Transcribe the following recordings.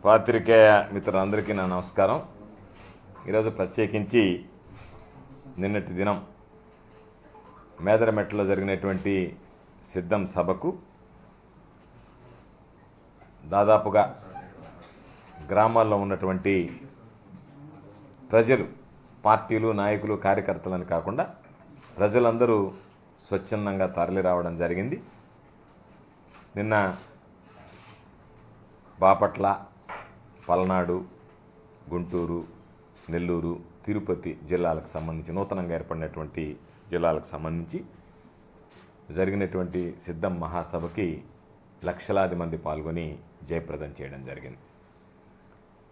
పాత్రికేయ మిత్రులందరికీ నా నమస్కారం. ఈరోజు ప్రత్యేకించి నిన్నటి దినం మేదరమెట్టలో జరిగినటువంటి సిద్ధం సభకు దాదాపుగా గ్రామాల్లో ఉన్నటువంటి ప్రజలు, పార్టీలు, నాయకులు, కార్యకర్తలని కాకుండా ప్రజలందరూ స్వచ్ఛందంగా తరలి రావడం జరిగింది. నిన్న బాపట్ల, పల్నాడు, గుంటూరు, నెల్లూరు, తిరుపతి జిల్లాలకు సంబంధించి నూతనంగా ఏర్పడినటువంటి జిల్లాలకు సంబంధించి జరిగినటువంటి సిద్ధం మహాసభకి లక్షలాది మంది పాల్గొని జయప్రదం చేయడం జరిగింది.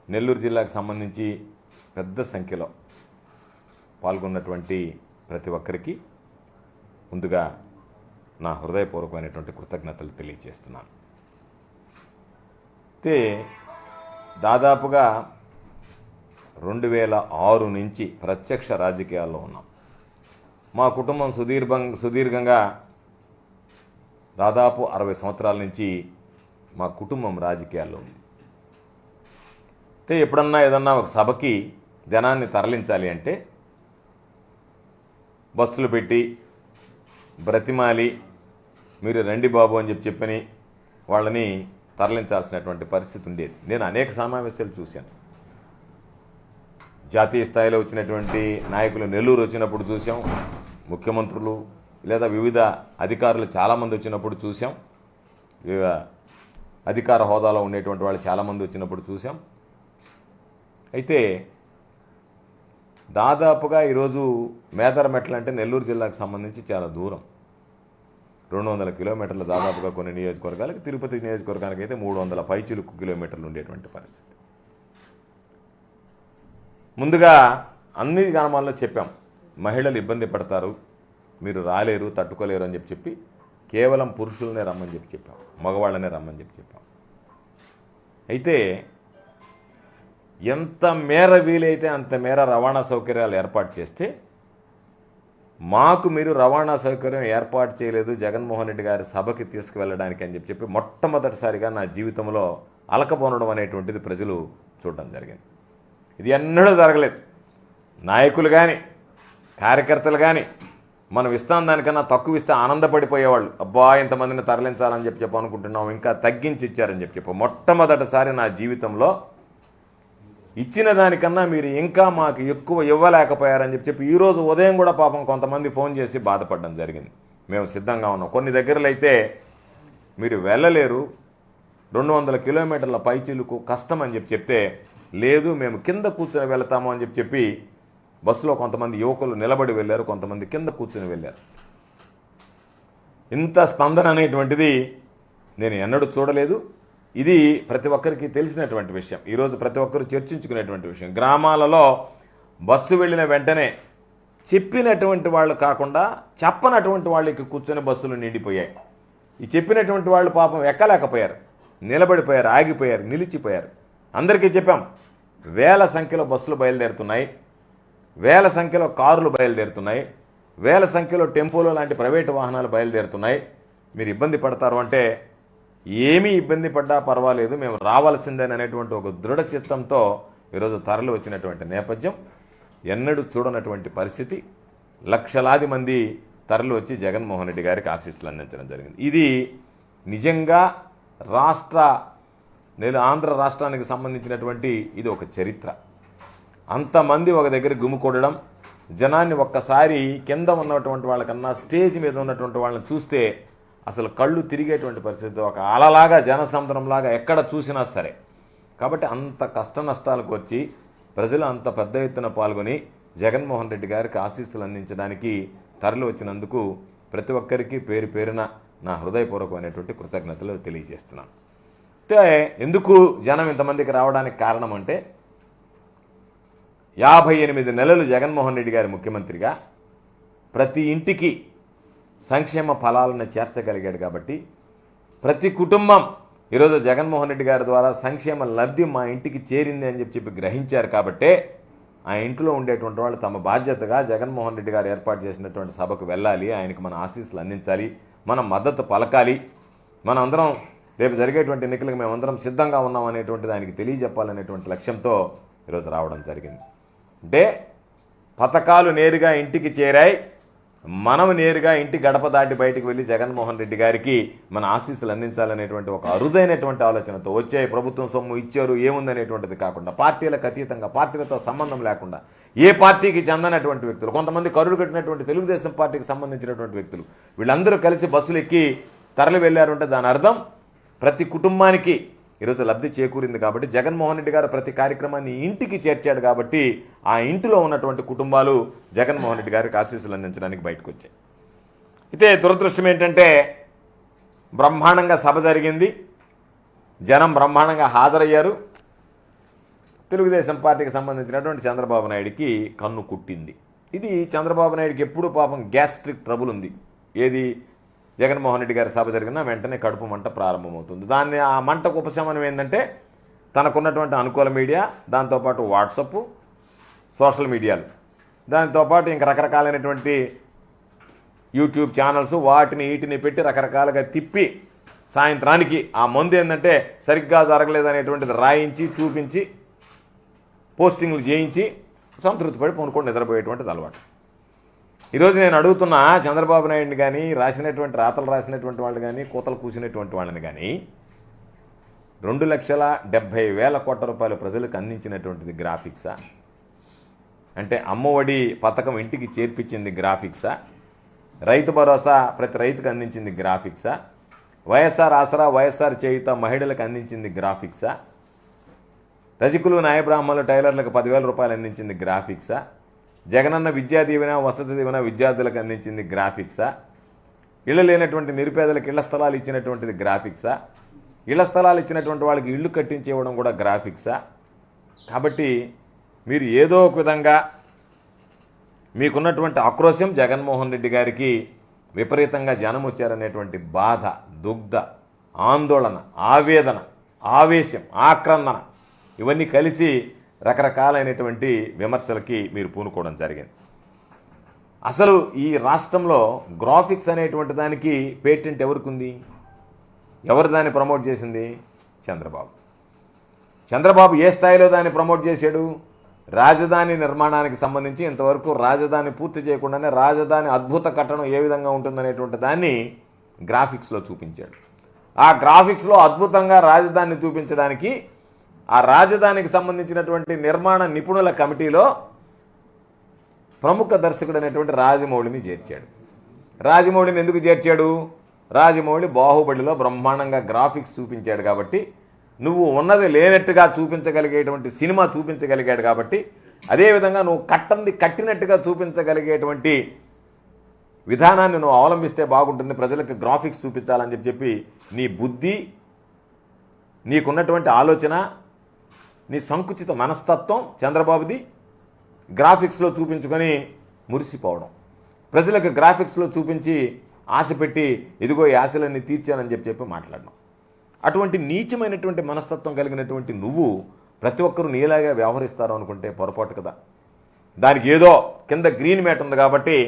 నెల్లూరు జిల్లాకు సంబంధించి పెద్ద సంఖ్యలో పాల్గొన్నటువంటి ప్రతి ఒక్కరికి ముందుగా నా హృదయపూర్వకమైనటువంటి కృతజ్ఞతలు తెలియజేస్తున్నాను. అయితే దాదాపుగా 2006 నుంచి ప్రత్యక్ష రాజకీయాల్లో ఉన్నాం. మా కుటుంబం సుదీర్ఘంగా దాదాపు 60 సంవత్సరాల నుంచి మా కుటుంబం రాజకీయాల్లో ఉంది. అయితే ఎప్పుడన్నా ఏదన్నా ఒక సభకి జనాన్ని తరలించాలి అంటే బస్సులు పెట్టి బ్రతిమాలి మీరు రండి బాబు అని చెప్పని వాళ్ళని తరలించాల్సినటువంటి పరిస్థితి ఉండేది. నేను అనేక సమావేశాలు చూశాను. జాతీయ స్థాయిలో వచ్చినటువంటి నాయకులు నెల్లూరు వచ్చినప్పుడు చూసాం, ముఖ్యమంత్రులు లేదా వివిధ అధికారులు చాలామంది వచ్చినప్పుడు చూసాం, వివిధ అధికార హోదాలో ఉండేటువంటి వాళ్ళు చాలామంది వచ్చినప్పుడు చూసాం. అయితే దాదాపుగా ఈరోజు మేదరమెట్ల అంటే నెల్లూరు జిల్లాకు సంబంధించి చాలా దూరం, 200 కిలోమీటర్లు దాదాపుగా కొన్ని నియోజకవర్గాలకు. తిరుపతి నియోజకవర్గానికి అయితే 300 పైచిలుకు కిలోమీటర్లు ఉండేటువంటి పరిస్థితి. ముందుగా అన్ని గ్రామాల్లో చెప్పాం, మహిళలు ఇబ్బంది పడతారు, మీరు రాలేరు, తట్టుకోలేరు అని చెప్పి కేవలం పురుషులనే రమ్మని చెప్పాం, మగవాళ్ళనే రమ్మని చెప్పాం. అయితే ఎంత మేర వీలైతే అంత మేర రవాణా సౌకర్యాలు ఏర్పాటు చేస్తే, మాకు మీరు రవాణా సౌకర్యం ఏర్పాటు చేయలేదు జగన్మోహన్ రెడ్డి గారి సభకి తీసుకువెళ్ళడానికి అని చెప్పి మొట్టమొదటిసారిగా నా జీవితంలో అలకపోనడం అనేటువంటిది ప్రజలు చూడడం జరిగింది. ఇది ఎన్నడూ జరగలేదు. నాయకులు కానీ కార్యకర్తలు కానీ మనం ఇస్తాం దానికన్నా తక్కువ ఇస్తే ఆనందపడిపోయేవాళ్ళు. అబ్బా ఇంతమందిని తరలించాలని చెప్పి అనుకుంటున్నాం, ఇంకా తగ్గించి ఇచ్చారని చెప్పి మొట్టమొదటిసారి నా జీవితంలో ఇచ్చిన దానికన్నా మీరు ఇంకా మాకు ఎక్కువ ఇవ్వలేకపోయారని చెప్పి ఈరోజు ఉదయం కూడా పాపం కొంతమంది ఫోన్ చేసి బాధపడడం జరిగింది. మేము సిద్ధంగా ఉన్నాం, కొన్ని దగ్గరలో అయితే మీరు వెళ్ళలేరు, 200 కిలోమీటర్ల పైచీలకు కష్టం అని చెప్తే, లేదు మేము కింద కూర్చొని వెళ్తాము అని చెప్పి బస్సులో కొంతమంది యువకులు నిలబడి వెళ్ళారు, కొంతమంది కింద కూర్చొని వెళ్ళారు. ఇంత స్పందన అనేటువంటిది నేను ఎన్నడూ చూడలేదు. ఇది ప్రతి ఒక్కరికి తెలిసినటువంటి విషయం, ఈరోజు ప్రతి ఒక్కరు చర్చించుకునేటువంటి విషయం. గ్రామాలలో బస్సు వెళ్ళిన వెంటనే చెప్పినటువంటి వాళ్ళు కాకుండా చెప్పనటువంటి వాళ్ళకి కూర్చొని బస్సులు నిండిపోయాయి. ఈ చెప్పినటువంటి వాళ్ళు పాపం ఎక్కలేకపోయారు, నిలబడిపోయారు, ఆగిపోయారు, నిలిచిపోయారు. అందరికీ చెప్పాం, వేల సంఖ్యలో బస్సులు బయలుదేరుతున్నాయి, వేల సంఖ్యలో కార్లు బయలుదేరుతున్నాయి, వేల సంఖ్యలో టెంపోలు లాంటి ప్రైవేటు వాహనాలు బయలుదేరుతున్నాయి. మీరు ఇబ్బంది పడతారు అంటే ఏమీ ఇబ్బంది పడ్డా పర్వాలేదు, మేము రావాల్సిందేననేటువంటి ఒక దృఢ చిత్తంతో ఈరోజు తరలి వచ్చినటువంటి నేపథ్యం ఎన్నడూ చూడనటువంటి పరిస్థితి. లక్షలాది మంది తరలి వచ్చి జగన్మోహన్ రెడ్డి గారికి ఆశీస్సులు అందించడం జరిగింది. ఇది నిజంగా ఆంధ్ర రాష్ట్రానికి సంబంధించినటువంటి ఇది ఒక చరిత్ర. అంతమంది ఒక దగ్గర గుమికూడడం, జనాన్ని ఒక్కసారి కింద ఉన్నటువంటి వాళ్ళకన్నా స్టేజ్ మీద ఉన్నటువంటి వాళ్ళని చూస్తే అసలు కళ్ళు తిరిగేటువంటి పరిస్థితి, ఒక అలలాగా జనసముద్రంలాగా ఎక్కడ చూసినా సరే. కాబట్టి అంత కష్ట నష్టాలకు వచ్చి ప్రజలు అంత పెద్ద ఎత్తున పాల్గొని జగన్మోహన్ రెడ్డి గారికి ఆశీస్సులు అందించడానికి తరలి వచ్చినందుకు ప్రతి ఒక్కరికి పేరు పేరున నా హృదయపూర్వకమైనటువంటి కృతజ్ఞతలు తెలియజేస్తున్నాను. అయితే ఎందుకు జనం ఇంతమందికి రావడానికి కారణం అంటే, 58 నెలలు జగన్మోహన్ రెడ్డి గారి ముఖ్యమంత్రిగా ప్రతి ఇంటికి సంక్షేమ ఫలాలను చేర్చగలిగాడు. కాబట్టి ప్రతి కుటుంబం ఈరోజు జగన్మోహన్ రెడ్డి గారి ద్వారా సంక్షేమ లబ్ధి మా ఇంటికి చేరింది అని చెప్పి గ్రహించారు. కాబట్టే ఆ ఇంట్లో ఉండేటువంటి వాళ్ళు తమ బాధ్యతగా జగన్మోహన్ రెడ్డి గారు ఏర్పాటు చేసినటువంటి సభకు వెళ్ళాలి, ఆయనకు మన ఆశీస్సులు అందించాలి, మనం మద్దతు పలకాలి, మనం అందరం రేపు జరిగేటువంటి ఎన్నికలకు మేమందరం సిద్ధంగా ఉన్నాం అనేటువంటి దానికి తెలియజెప్పాలనేటువంటి లక్ష్యంతో ఈరోజు రావడం జరిగింది. అంటే పథకాలు నేరుగా ఇంటికి చేరాయి, మనం నేరుగా ఇంటి గడప దాటి బయటికి వెళ్ళి జగన్మోహన్ రెడ్డి గారికి మన ఆశీస్సులు అందించాలనేటువంటి ఒక అరుదైనటువంటి ఆలోచనతో వచ్చే ప్రభుత్వం సొమ్ము ఇచ్చారు ఏముందనేటువంటిది కాకుండా, పార్టీలకు అతీతంగా, పార్టీలతో సంబంధం లేకుండా, ఏ పార్టీకి చెందనటువంటి వ్యక్తులు, కొంతమంది కరుడు కట్టినటువంటి తెలుగుదేశం పార్టీకి సంబంధించినటువంటి వ్యక్తులు, వీళ్ళందరూ కలిసి బస్సులు ఎక్కి తరలి వెళ్ళారంటే దాని అర్థం ప్రతి కుటుంబానికి ఈరోజు లబ్ధి చేకూరింది. కాబట్టి జగన్మోహన్ రెడ్డి గారు ప్రతి కార్యక్రమాన్ని ఇంటికి చేర్చాడు. కాబట్టి ఆ ఇంటిలో ఉన్నటువంటి కుటుంబాలు జగన్మోహన్ రెడ్డి గారికి ఆశీస్సులు అందించడానికి బయటకు వచ్చాయి. అయితే దురదృష్టం ఏంటంటే బ్రహ్మాండంగా సభ జరిగింది, జనం బ్రహ్మాండంగా హాజరయ్యారు. తెలుగుదేశం పార్టీకి సంబంధించినటువంటి చంద్రబాబు నాయుడికి కన్ను కుట్టింది. ఇది చంద్రబాబు నాయుడికి ఎప్పుడూ పాపం గ్యాస్ట్రిక్ ట్రబుల్ ఉంది. ఏది, జగన్మోహన్ రెడ్డి గారి సభ జరిగినా వెంటనే కడుపు మంట ప్రారంభమవుతుంది. దాన్ని ఆ మంటకు ఉపశమనం ఏంటంటే తనకున్నటువంటి అనుకూల మీడియా, దాంతోపాటు వాట్సప్, సోషల్ మీడియాలు, దాంతోపాటు ఇంకా రకరకాలైనటువంటి యూట్యూబ్ ఛానల్స్, వాటిని వీటిని పెట్టి రకరకాలుగా తిప్పి సాయంత్రానికి ఆ మందు ఏంటంటే సరిగ్గా జరగలేదనేటువంటిది రాయించి చూపించి పోస్టింగ్లు చేయించి సంతృప్తిపడి పొనుకొని నిద్రపోయేటువంటిది అలవాటు. ఈరోజు నేను అడుగుతున్నా చంద్రబాబు నాయుడిని కానీ, రాతలు రాసినటువంటి వాళ్ళు కానీ, కూతలు కూసినటువంటి వాళ్ళని కానీ 2,70,000 కోట్ల రూపాయలు ప్రజలకు అందించినటువంటిది గ్రాఫిక్సా? అంటే అమ్మఒడి పథకం ఇంటికి చేర్పించింది గ్రాఫిక్సా? రైతు భరోసా ప్రతి రైతుకు అందించింది గ్రాఫిక్సా? వైఎస్ఆర్ ఆసరా, వైఎస్ఆర్ చేయుత మహిళలకు అందించింది గ్రాఫిక్సా? రజకులు, న్యాయబ్రాహ్మణులు, టైలర్లకు 10,000 రూపాయలు అందించింది గ్రాఫిక్సా? జగనన్న విద్యా దీవెన, వసతి దీవెన విద్యార్థులకు అందించింది గ్రాఫిక్సా? ఇళ్ళు లేనటువంటి నిరుపేదలకు ఇళ్ల స్థలాలు ఇచ్చినటువంటిది గ్రాఫిక్సా? ఇళ్ల స్థలాలు ఇచ్చినటువంటి వాళ్ళకి ఇళ్ళు కట్టించి ఇవ్వడం కూడా గ్రాఫిక్సా? కాబట్టి మీరు ఏదో ఒక విధంగా మీకున్నటువంటి ఆక్రోశం జగన్మోహన్ రెడ్డి గారికి విపరీతంగా జనం వచ్చారనేటువంటి బాధ, దుగ్ధ, ఆందోళన, ఆవేదన, ఆవేశం, ఆక్రందన ఇవన్నీ కలిసి రకరకాలైనటువంటి విమర్శలకి మీరు పూనుకోవడం జరిగింది. అసలు ఈ రాష్ట్రంలో గ్రాఫిక్స్ అనేటువంటి దానికి పేటెంట్ ఎవరికి ఉంది? ఎవరు దాన్ని ప్రమోట్ చేసింది? చంద్రబాబు. చంద్రబాబు ఏ స్థాయిలో దాన్ని ప్రమోట్ చేశాడు? రాజధాని నిర్మాణానికి సంబంధించి ఇంతవరకు రాజధాని పూర్తి చేయకుండానే రాజధాని అద్భుత కట్టడం ఏ విధంగా ఉంటుందనేటువంటి దాన్ని గ్రాఫిక్స్లో చూపించాడు. ఆ గ్రాఫిక్స్లో అద్భుతంగా రాజధానిని చూపించడానికి ఆ రాజధానికి సంబంధించినటువంటి నిర్మాణ నిపుణుల కమిటీలో ప్రముఖ దర్శకుడు అనేటువంటి రాజమౌళిని చేర్చాడు. రాజమౌళిని ఎందుకు చేర్చాడు? రాజమౌళి బాహుబలిలో బ్రహ్మాండంగా గ్రాఫిక్స్ చూపించాడు కాబట్టి, నువ్వు ఉన్నది లేనట్టుగా చూపించగలిగేటువంటి సినిమా చూపించగలిగాడు కాబట్టి, అదేవిధంగా నువ్వు కట్టినట్టుగా చూపించగలిగేటువంటి విధానాన్ని నువ్వు అవలంబిస్తే బాగుంటుంది, ప్రజలకు గ్రాఫిక్స్ చూపించాలని చెప్పి నీ బుద్ధి, నీకున్నటువంటి ఆలోచన, నీ సంకుచిత మనస్తత్వం చంద్రబాబుది గ్రాఫిక్స్లో చూపించుకొని మురిసిపోవడం, ప్రజలకు గ్రాఫిక్స్లో చూపించి ఆశ పెట్టి ఇదిగో ఈ ఆశలన్నీ తీర్చానని చెప్పి మాట్లాడడం. అటువంటి నీచమైనటువంటి మనస్తత్వం కలిగినటువంటి నువ్వు ప్రతి ఒక్కరూ నీలాగా వ్యవహరిస్తారు అనుకుంటే పొరపాటు కదా. దానికి ఏదో కింద గ్రీన్ మ్యాట్ ఉంది కాబట్టి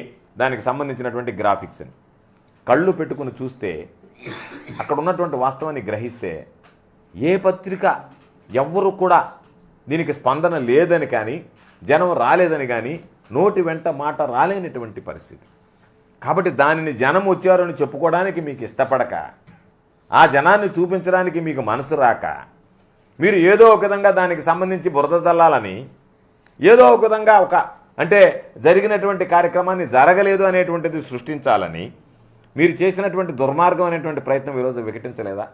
దానికి సంబంధించినటువంటి గ్రాఫిక్స్ అని కళ్ళు పెట్టుకుని చూస్తే, అక్కడ ఉన్నటువంటి వాస్తవాన్ని గ్రహిస్తే, ఏ పత్రిక ఎవ్వరు కూడా దీనికి స్పందన లేదని కానీ, జనం రాలేదని కానీ, నోటి వెంట మాట రాలేనటువంటి పరిస్థితి. కాబట్టి దానిని జనం వచ్చారని చెప్పుకోవడానికి మీకు ఇష్టపడక, ఆ జనాన్ని చూపించడానికి మీకు మనసు రాక, మీరు ఏదో ఒక విధంగా దానికి సంబంధించి బురద చల్లాలని, ఏదో ఒక విధంగా అంటే జరిగినటువంటి కార్యక్రమాన్ని జరగలేదు అనేటువంటిది సృష్టించాలని మీరు చేసినటువంటి దుర్మార్గం అనేటువంటి ప్రయత్నం ఈరోజు వికటించలేదా?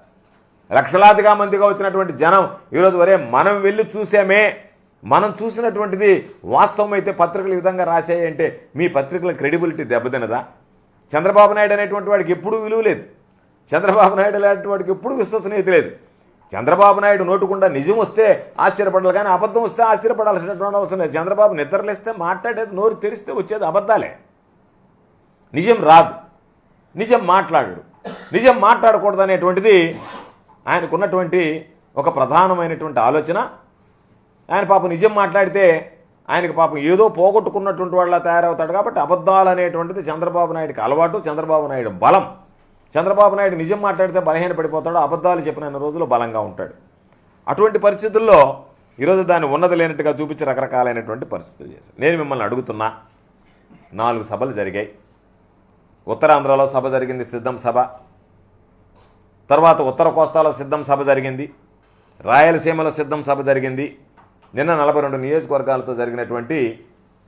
లక్షలాదిగా మందిగా వచ్చినటువంటి జనం ఈరోజు వరే మనం వెళ్ళి చూసామే, మనం చూసినటువంటిది వాస్తవం అయితే పత్రికలు ఈ విధంగా రాశాయంటే మీ పత్రికల క్రెడిబిలిటీ దెబ్బతినదా? చంద్రబాబు నాయుడు అనేటువంటి వాడికి ఎప్పుడూ విలువ లేదు. చంద్రబాబు నాయుడు అనేటువంటి వాడికి ఎప్పుడు విశ్వసనీయత లేదు. చంద్రబాబు నాయుడు నోటుకుండా నిజం వస్తే ఆశ్చర్యపడాలి, కానీ అబద్ధం వస్తే ఆశ్చర్యపడాల్సినటువంటి అవసరం లేదు. చంద్రబాబు నిద్రలేస్తే మాట్లాడేది, నోరు తెరిస్తే వచ్చేది అబద్ధాలే. నిజం రాదు, నిజం మాట్లాడు, నిజం మాట్లాడకూడదు అనేటువంటిది ఆయనకున్నటువంటి ఒక ప్రధానమైనటువంటి ఆలోచన. ఆయన పాపం నిజం మాట్లాడితే ఆయనకు పాపం ఏదో పోగొట్టుకున్నటువంటి వాళ్ళ తయారవుతాడు. కాబట్టి అబద్ధాలు అనేటువంటిది చంద్రబాబు నాయుడికి అలవాటు, చంద్రబాబు నాయుడు బలం. చంద్రబాబు నాయుడు నిజం మాట్లాడితే బలహీన పడిపోతాడు, అబద్ధాలు చెప్పిన రోజులు బలంగా ఉంటాడు. అటువంటి పరిస్థితుల్లో ఈరోజు దాన్ని ఉన్నది లేనట్టుగా చూపించి రకరకాలైనటువంటి పరిస్థితులు చేశారు. నేను మిమ్మల్ని అడుగుతున్నా, 4 సభలు జరిగాయి. ఉత్తరాంధ్రలో సభ జరిగింది, సిద్ధం సభ. తర్వాత ఉత్తర కోస్తాలో సిద్ధం సభ జరిగింది, రాయలసీమలో సిద్ధం సభ జరిగింది. నిన్న 42 నియోజకవర్గాలతో జరిగినటువంటి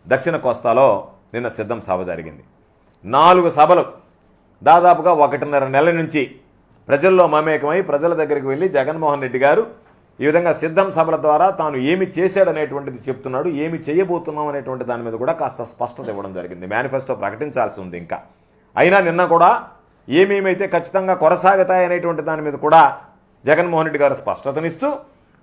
దక్షిణ కోస్తాలో నిన్న సిద్ధం సభ జరిగింది. 4 సభలు దాదాపుగా 1.5 నెలల నుంచి ప్రజల్లో మమేకమై ప్రజల దగ్గరికి వెళ్ళి జగన్మోహన్ రెడ్డి గారు ఈ విధంగా సిద్ధం సభల ద్వారా తాను ఏమి చేశాడనేటువంటిది చెప్తున్నాడు, ఏమి చేయబోతున్నాం అనేటువంటి దాని మీద కూడా కాస్త స్పష్టత ఇవ్వడం జరిగింది. మేనిఫెస్టో ప్రకటించాల్సి ఉంది ఇంకా. అయినా నిన్న కూడా ఏమేమైతే ఖచ్చితంగా కొనసాగుతాయనేటువంటి దాని మీద కూడా జగన్మోహన్ రెడ్డి గారు స్పష్టతనిస్తూ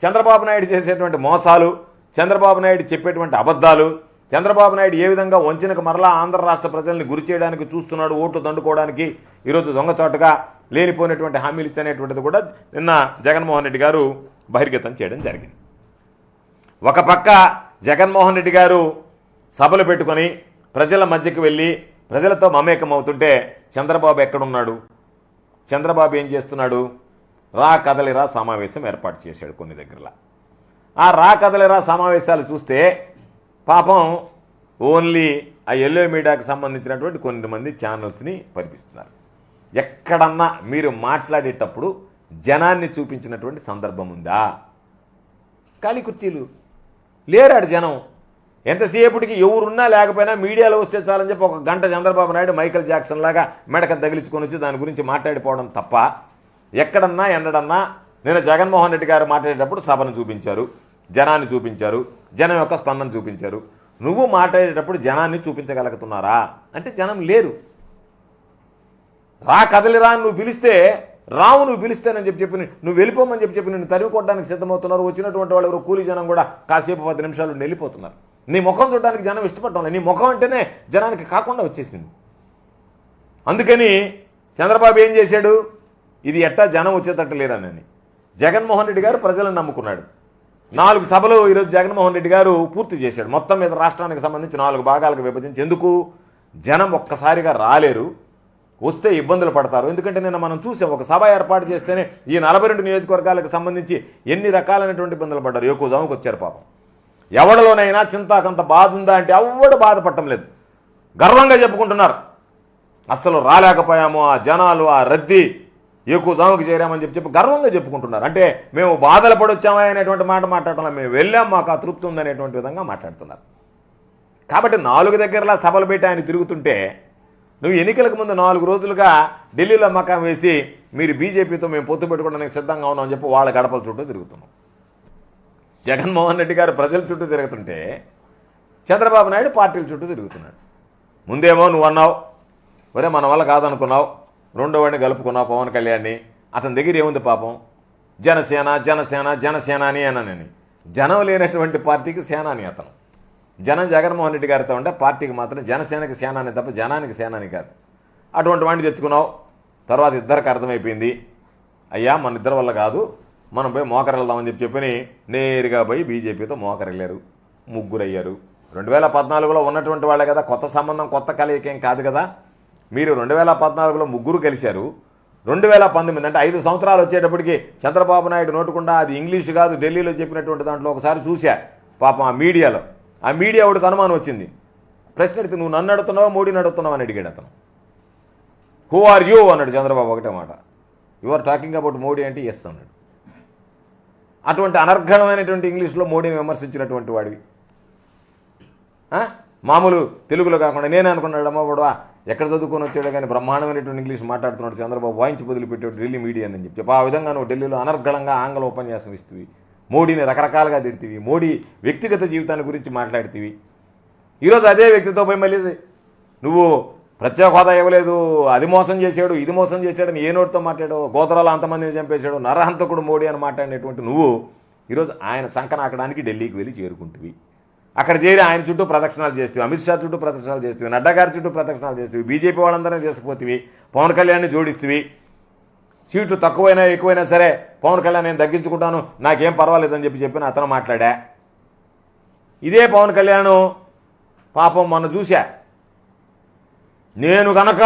చంద్రబాబు నాయుడు చేసేటువంటి మోసాలు, చంద్రబాబు నాయుడు చెప్పేటువంటి అబద్ధాలు, చంద్రబాబు నాయుడు ఏ విధంగా వంచనకు మరలా ఆంధ్ర రాష్ట్ర ప్రజల్ని గురి చేయడానికి చూస్తున్నాడు, ఓట్లు దండుకోవడానికి ఈరోజు దొంగచాటుగా లేనిపోయినటువంటి హామీలు ఇచ్చనేటువంటిది కూడా నిన్న జగన్మోహన్ రెడ్డి గారు బహిర్గతం చేయడం జరిగింది. ఒక పక్క జగన్మోహన్ రెడ్డి గారు సభలు పెట్టుకొని ప్రజల మధ్యకి వెళ్ళి ప్రజలతో మమేకం అవుతుంటే చంద్రబాబు ఎక్కడున్నాడు? చంద్రబాబు ఏం చేస్తున్నాడు? రా కదలిరా సమావేశం ఏర్పాటు చేశాడు కొన్ని దగ్గరలో. ఆ రా కదలిరా సమావేశాలు చూస్తే పాపం ఓన్లీ ఆ ఎల్లో మీడియాకు సంబంధించినటువంటి కొంతమంది ఛానల్స్ని పంపిస్తున్నారు. ఎక్కడన్నా మీరు మాట్లాడేటప్పుడు జనాన్ని చూపించినటువంటి సందర్భం ఉందా? ఖాళీ కుర్చీలు, లేరాడు జనం. ఎంతసేపటికి ఎవరున్నా లేకపోయినా మీడియాలో వస్తే చాలని చెప్పి 1 గంట చంద్రబాబు నాయుడు మైకేల్ జాక్సన్ లాగా మెడకం తగిలించుకొని వచ్చి దాని గురించి మాట్లాడిపోవడం తప్ప ఎక్కడన్నా ఎన్నడన్నా నేను జగన్మోహన్ రెడ్డి గారు మాట్లాడేటప్పుడు సభను చూపించారు, జనాన్ని చూపించారు, జనం యొక్క స్పందన చూపించారు. నువ్వు మాట్లాడేటప్పుడు జనాన్ని చూపించగలుగుతున్నారా అంటే జనం లేరు. రా కదలిరా నువ్వు పిలిస్తే రావు, నువ్వు పిలిస్తేనని చెప్పి నువ్వు వెళ్ళిపోమని చెప్పి నిన్ను తరిమి కొట్టడానికి సిద్ధమవుతున్నారు. వచ్చినటువంటి వాళ్ళు ఎవరు కూలీ జనం కూడా కాసేపు 10 నిమిషాలు వెళ్ళిపోతున్నారు. నీ ముఖం చూడడానికి జనం ఇష్టపడటం, నీ ముఖం అంటేనే జనానికి కాకుండా వచ్చేసింది. అందుకని చంద్రబాబు ఏం చేశాడు? ఇది ఎట్టా జనం వచ్చేటట్టు లేరనని జగన్మోహన్ రెడ్డి గారు ప్రజలను నమ్ముకున్నాడు. 4 సభలు ఈరోజు జగన్మోహన్ రెడ్డి గారు పూర్తి చేశాడు. మొత్తం మీద రాష్ట్రానికి సంబంధించి 4 భాగాలకు విభజించి. ఎందుకు? జనం ఒక్కసారిగా రాలేరు, వస్తే ఇబ్బందులు పడతారు. ఎందుకంటే నిన్న మనం చూసాం, ఒక సభ ఏర్పాటు చేస్తేనే ఈ 42 నియోజకవర్గాలకు సంబంధించి ఎన్ని రకాలైనటువంటి ఇబ్బందులు పడ్డారు. ఎక్కువ జమకు వచ్చారు పాపం. ఎవరిలోనైనా చింతాకంత బాధ ఉందా అంటే ఎవడు బాధపడటం లేదు, గర్వంగా చెప్పుకుంటున్నారు. అసలు రాలేకపోయాము, ఆ జనాలు, ఆ రద్దీ, ఎక్కువ జమకు చేరామని చెప్పి గర్వంగా చెప్పుకుంటున్నారు. అంటే మేము బాధలు పడొచ్చామా అనేటువంటి మాట మాట్లాడటం, మేము వెళ్ళాం, మాకు ఆ తృప్తి ఉందనేటువంటి విధంగా మాట్లాడుతున్నారు. కాబట్టి 4 దగ్గరలా సభలు పెట్టి ఆయన తిరుగుతుంటే నువ్వు ఎన్నికలకు ముందు 4 రోజులుగా ఢిల్లీలో మకాం వేసి మీరు బీజేపీతో మేము పొత్తు పెట్టుకోవడానికి సిద్ధంగా ఉన్నామని చెప్పి వాళ్ళ గడపల చుట్టూ తిరుగుతున్నాం. జగన్మోహన్ రెడ్డి గారు ప్రజల చుట్టూ తిరుగుతుంటే చంద్రబాబు నాయుడు పార్టీల చుట్టూ తిరుగుతున్నాడు. ముందేమో నువ్వు అన్నావు, ఒరే మన వల్ల కాదనుకున్నావు, రెండో వాడిని కలుపుకున్నావు పవన్ కళ్యాణ్ని. అతని దగ్గర ఏముంది పాపం? జనసేన జనసేన జనసేనాని అనని. జనం లేనటువంటి పార్టీకి సేనాని అతను. జనం జగన్మోహన్ రెడ్డి గారితో ఉంటే పార్టీకి మాత్రం జనసేనకి సేనాని తప్ప జనానికి సేనాని కాదు. అటువంటి వాడిని తెచ్చుకున్నావు. తర్వాత ఇద్దరికి అర్థమైపోయింది, అయ్యా మన ఇద్దరి వల్ల కాదు, మనం పోయి మోకరెళ్దామని చెప్పి నేరుగా పోయి బీజేపీతో మోకరెళ్ళారు. 3 అయ్యారు. 2014లో ఉన్నటువంటి వాళ్ళే కదా, కొత్త సంబంధం కొత్త కలయికేం కాదు కదా. మీరు 2014లో 3 కలిశారు. 2019 అంటే 5 సంవత్సరాలు వచ్చేటప్పటికి చంద్రబాబు నాయుడు నోటుకుండా అది ఇంగ్లీష్ కాదు ఢిల్లీలో చెప్పినటువంటి దాంట్లో ఒకసారి చూశా పాపం ఆ మీడియాలో. ఆ మీడియా వాడికి అనుమానం వచ్చింది. ప్రశ్న అడిగితే నువ్వు నన్ను అడుగుతున్నావా మోడీని అడుగుతున్నావు అని అడిగాడు అతను. హూ ఆర్ యూ అన్నాడు చంద్రబాబు ఒకటే మాట. You are talking about Modi అంటే ఎస్ అన్నాడు. అటువంటి అనర్ఘణమైనటువంటి ఇంగ్లీష్లో మోడీని విమర్శించినటువంటి వాడివి. మామూలు తెలుగులో కాకుండా నేనే అనుకున్నాడమ్మా వాడు ఎక్కడ చదువుకొని వచ్చాడో కానీ బ్రహ్మాండమైనటువంటి ఇంగ్లీష్ మాట్లాడుతున్నాడు చంద్రబాబు, వాయించి వదిలిపెట్టాడు ఢిల్లీ మీడియా అని చెప్పి. ఆ విధంగా నువ్వు ఢిల్లీలో అనర్ఘళంగా ఆంగ్ల ఉపన్యాసం ఇస్తువి, మోడీని రకరకాలుగా తిడుతీవి, మోడీ వ్యక్తిగత జీవితాన్ని గురించి మాట్లాడుతీవి. ఈరోజు అదే వ్యక్తితో పోయి మళ్ళీ నువ్వు ప్రత్యేక హోదా ఇవ్వలేదు, అది మోసం చేశాడు, ఇది మోసం చేశాడని ఏ నోటితో మాట్లాడావు, గోత్రాలు అంతమందిని చంపేశాడు, నరహంతకుడు మోడీ అని మాట్లాడినటువంటి నువ్వు ఈరోజు ఆయన చంకనాకడానికి ఢిల్లీకి వెళ్ళి చేరుకుంటువి. అక్కడ చేరి ఆయన చుట్టూ ప్రదక్షిణాలు చేస్తేవి, అమిత్ షా చుట్టూ ప్రదక్షిణాలు చేస్తేవి, నడ్డా గారి చుట్టూ ప్రదక్షిణాలు చేస్తేవి, బీజేపీ వాళ్ళందరినీ చేసుకుపోతేవి, పవన్ కళ్యాణ్ని జోడిస్తేవి. సీట్లు తక్కువైనా ఎక్కువైనా సరే పవన్ కళ్యాణ్ నేను తగ్గించుకుంటాను, నాకేం పర్వాలేదని చెప్పిన అతను మాట్లాడా. ఇదే పవన్ కళ్యాణ్ పాపం మొన్న చూశా, నేను గనక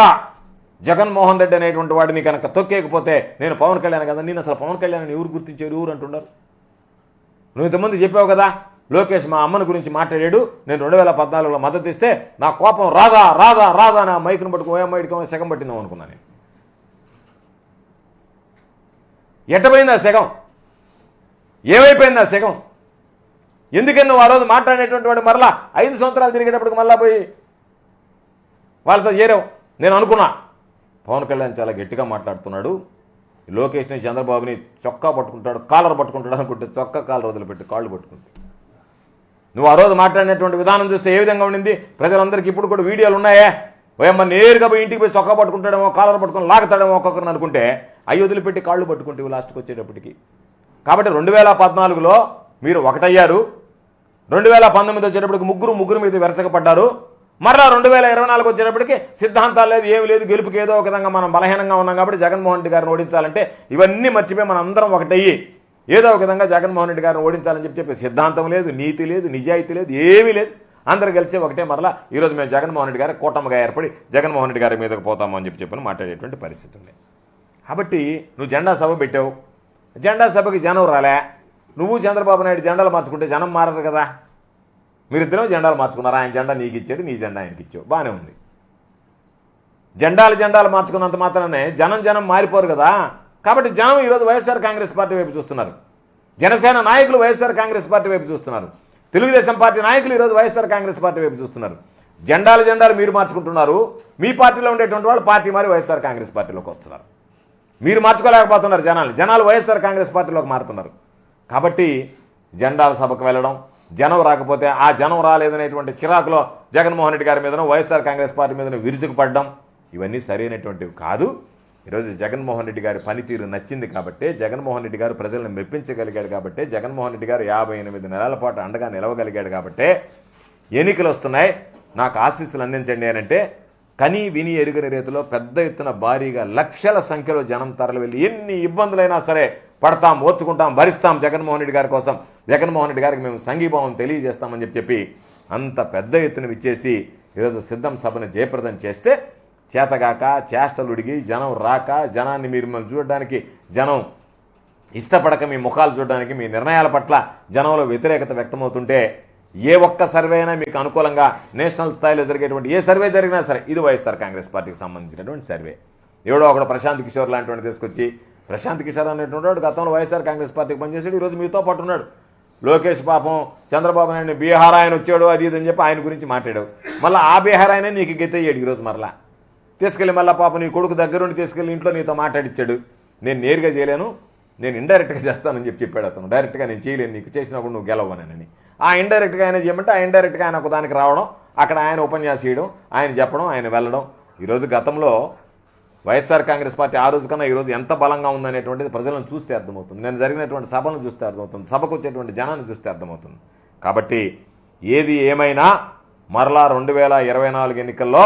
జగన్మోహన్ రెడ్డి అనేటువంటి వాడిని కనుక తొక్కేయకపోతే నేను పవన్ కళ్యాణ్ కదా, నేను అసలు పవన్ కళ్యాణ్ ఎవరు గుర్తించారు, ఎవరు అంటున్నారు? నువ్వు ఇంతమంది చెప్పావు కదా, లోకేష్ మా అమ్మని గురించి మాట్లాడాడు, నేను 2014లో మద్దతు ఇస్తే నా కోపం రాదా రాదా రాదా నా మైకును పట్టుకు ఓఎమ్ఐడికి సెగం పట్టిందాం అనుకున్నాను. ఎట్టపోయింది ఆ సెగం? ఏమైపోయింది ఆ సెగం? ఎందుకని నువ్వు ఆ రోజు మాట్లాడేటువంటి వాడు మరలా 5 సంవత్సరాలు తిరిగేటప్పటికి మళ్ళా పోయి వాళ్ళతో చేరావు? నేను అనుకున్నా పవన్ కళ్యాణ్ చాలా గట్టిగా మాట్లాడుతున్నాడు, లోకేష్ని చంద్రబాబుని చొక్కా పట్టుకుంటాడు, కాలర్ పట్టుకుంటాడు అనుకుంటే చొక్కా కాలర్ వదిలిపెట్టి కాళ్ళు పట్టుకుంటాడు. నువ్వు ఆ రోజు మాట్లాడినటువంటి విధానం చూస్తే ఏ విధంగా ఉండింది? ప్రజలందరికీ ఇప్పుడు కూడా వీడియోలు ఉన్నాయే. ఓయమ్మ నేరుగా పోయి ఇంటికి పోయి చొక్కా పట్టుకుంటాడేమో, కాలర్ పట్టుకొని లాగుతాడేమో ఒక్కొక్కరిని అనుకుంటే అవి వదిలిపెట్టి కాళ్ళు పట్టుకుంటే లాస్ట్కి వచ్చేటప్పటికి. కాబట్టి 2014లో మీరు ఒకటయ్యారు, 2019 వచ్చేటప్పటికి ముగ్గురు మీద వెరసగపడ్డారు. మరలా 2024 వచ్చేటప్పటికి సిద్ధాంతాలు లేదు, ఏమి లేదు, గెలుపుకి ఏదో ఒక విధంగా మనం బలహీనంగా ఉన్నాం కాబట్టి జగన్మోహన్ రెడ్డి గారిని ఓడించాలంటే ఇవన్నీ మర్చిపోయి మనం అందరం ఒకటయ్యి ఏదో ఒక విధంగా జగన్మోహన్ రెడ్డి గారిని ఓడించాలని చెప్పి సిద్ధాంతం లేదు, నీతి లేదు, నిజాయితీ లేదు, ఏమీ లేదు. అందరూ కలిసి ఒకటే మరలా ఈరోజు మేము జగన్మోహన్ రెడ్డి గారి కూటమిగా ఏర్పడి జగన్మోహన్ రెడ్డి గారి మీదకి పోతాము అని చెప్పి మాట్లాడేటువంటి పరిస్థితి ఉంది. కాబట్టి నువ్వు జెండా సభ పెట్టావు, జెండా సభకి జనం రాలే. నువ్వు చంద్రబాబు నాయుడు జెండాలు మార్చుకుంటే జనం మారదు కదా. మీరిద్దరూ జెండాలు మార్చుకున్నారు, ఆయన జెండా నీకు ఇచ్చాడు, నీ జెండా ఆయనకి ఇచ్చావు, బాగానే ఉంది. జెండాలు మార్చుకున్నంత మాత్రమే జనం మారిపోరు కదా. కాబట్టి జనం ఈరోజు వైఎస్ఆర్ కాంగ్రెస్ పార్టీ వైపు చూస్తున్నారు, జనసేన నాయకులు వైఎస్ఆర్ కాంగ్రెస్ పార్టీ వైపు చూస్తున్నారు, తెలుగుదేశం పార్టీ నాయకులు ఈరోజు వైఎస్ఆర్ కాంగ్రెస్ పార్టీ వైపు చూస్తున్నారు. జెండాలు మీరు మార్చుకుంటున్నారు, మీ పార్టీలో ఉండేటువంటి వాళ్ళు పార్టీ మారి వైఎస్ఆర్ కాంగ్రెస్ పార్టీలోకి వస్తున్నారు. మీరు మార్చుకోలేకపోతున్నారు జనాలు వైఎస్ఆర్ కాంగ్రెస్ పార్టీలోకి మారుతున్నారు. కాబట్టి జెండాల సభకు వెళ్ళడం, జనం రాకపోతే ఆ జనం రాలేదనేటువంటి చిరాకులో జగన్మోహన్ రెడ్డి గారి మీదనో వైఎస్ఆర్ కాంగ్రెస్ పార్టీ మీదనో విరుచుకుపడడం ఇవన్నీ సరైనటువంటివి కాదు. ఈరోజు జగన్మోహన్ రెడ్డి గారి పనితీరు నచ్చింది కాబట్టి, జగన్మోహన్ రెడ్డి గారు ప్రజలను మెప్పించగలిగాడు కాబట్టి, జగన్మోహన్ రెడ్డి గారు 58 నెలల పాటు అండగా నిలవగలిగాడు కాబట్టి ఎన్నికలు వస్తున్నాయి, నాకు ఆశీస్సులు అందించండి అని అంటే కని విని ఎరుగని రీతిలో పెద్ద ఎత్తున భారీగా లక్షల సంఖ్యలో జనం తరలి వెళ్ళి ఎన్ని ఇబ్బందులైనా సరే పడతాం, ఓర్చుకుంటాం, భరిస్తాం జగన్మోహన్ రెడ్డి గారి కోసం, జగన్మోహన్ రెడ్డి గారికి మేము సంఘీభావం తెలియజేస్తామని చెప్పి అంత పెద్ద ఎత్తున విచ్చేసి ఈరోజు సిద్ధం సభను జయప్రదం చేస్తే చేతగాక చేష్టలుడిగి జనం రాక, జనాన్ని మీరు చూడడానికి జనం ఇష్టపడక, మీ ముఖాలు చూడడానికి, మీ నిర్ణయాల పట్ల జనంలో వ్యతిరేకత వ్యక్తమవుతుంటే ఏ ఒక్క సర్వే అయినా మీకు అనుకూలంగా నేషనల్ స్థాయిలో జరిగేటువంటి ఏ సర్వే జరిగినా సరే ఇది వైఎస్ఆర్ కాంగ్రెస్ పార్టీకి సంబంధించినటువంటి సర్వే. ఎవడో ఒకడు ప్రశాంత్ కిషోర్ లాంటి తీసుకొచ్చి, ప్రశాంత్ కిషోర్ అనేటువంటి వాడు గతంలో వైఎస్ఆర్ కాంగ్రెస్ పార్టీకి పనిచేసాడు, ఈరోజు మీతో పాటు ఉన్నాడు. లోకేష్ పాపం చంద్రబాబు నాయుడు బీహార్ ఆయన వచ్చాడు అది ఇది అని చెప్పి ఆయన గురించి మాట్లాడావు, మళ్ళీ ఆ బీహార్ ఆయనే నీకు గెత్తయ్యాడు. ఈరోజు మరలా తీసుకెళ్ళి మళ్ళీ పాపం నీ కొడుకు దగ్గరుండి తీసుకెళ్ళి ఇంట్లో నీతో మాట్లాడిచ్చాడు. నేను నేరుగా చేయలేను, నేను ఇండైరెక్ట్గా చేస్తానని చెప్పాడు అతను. డైరెక్ట్గా నేను చేయలేను, నీకు చేసినప్పుడు నువ్వు గెలవనని. ఆ ఇండైరెక్ట్గా ఆయన చేయమంటే ఆ ఇండైరెక్ట్గా ఆయన ఒకదానికి రావడం, అక్కడ ఆయన ఉపన్యాసం చేయడం, ఆయన చెప్పడం, ఆయన వెళ్ళడం. ఈరోజు గతంలో వైఎస్ఆర్ కాంగ్రెస్ పార్టీ ఆ రోజు కన్నా ఈరోజు ఎంత బలంగా ఉందనేటువంటిది ప్రజలను చూస్తే అర్థమవుతుంది, నేను జరిగినటువంటి సభను చూస్తే అర్థమవుతుంది, సభకు వచ్చేటువంటి జనాన్ని చూస్తే అర్థమవుతుంది. కాబట్టి ఏది ఏమైనా మరలా 2024 ఎన్నికల్లో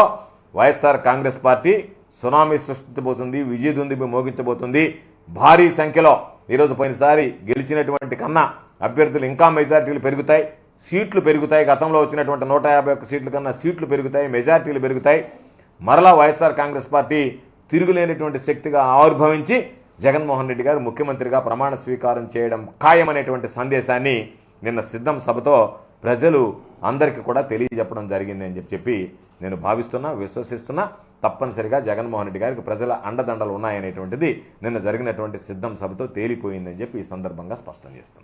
వైఎస్ఆర్ కాంగ్రెస్ పార్టీ సునామీ సృష్టించబోతుంది, విజయదుందుబి మోగించబోతుంది. భారీ సంఖ్యలో ఈరోజు పోయినసారి గెలిచినటువంటి కన్నా అభ్యర్థులు ఇంకా మెజార్టీలు పెరుగుతాయి, సీట్లు పెరుగుతాయి. గతంలో వచ్చినటువంటి 151 సీట్ల కన్నా సీట్లు పెరుగుతాయి, మెజార్టీలు పెరుగుతాయి. మరలా వైఎస్ఆర్ కాంగ్రెస్ పార్టీ తిరుగులేనటువంటి శక్తిగా ఆవిర్భవించి జగన్మోహన్ రెడ్డి గారు ముఖ్యమంత్రిగా ప్రమాణ స్వీకారం చేయడం ఖాయమనేటువంటి సందేశాన్ని నిన్న సిద్ధం సభతో ప్రజలు అందరికీ కూడా తెలియజెప్పడం జరిగింది అని చెప్పి నేను భావిస్తున్నా, విశ్వసిస్తున్నా. తప్పనిసరిగా జగన్మోహన్ రెడ్డి గారికి ప్రజల అండదండలు ఉన్నాయనేటువంటిది నిన్న జరిగినటువంటి సిద్ధం సభతో తేలిపోయిందని చెప్పి ఈ సందర్భంగా స్పష్టం చేస్తున్నాను.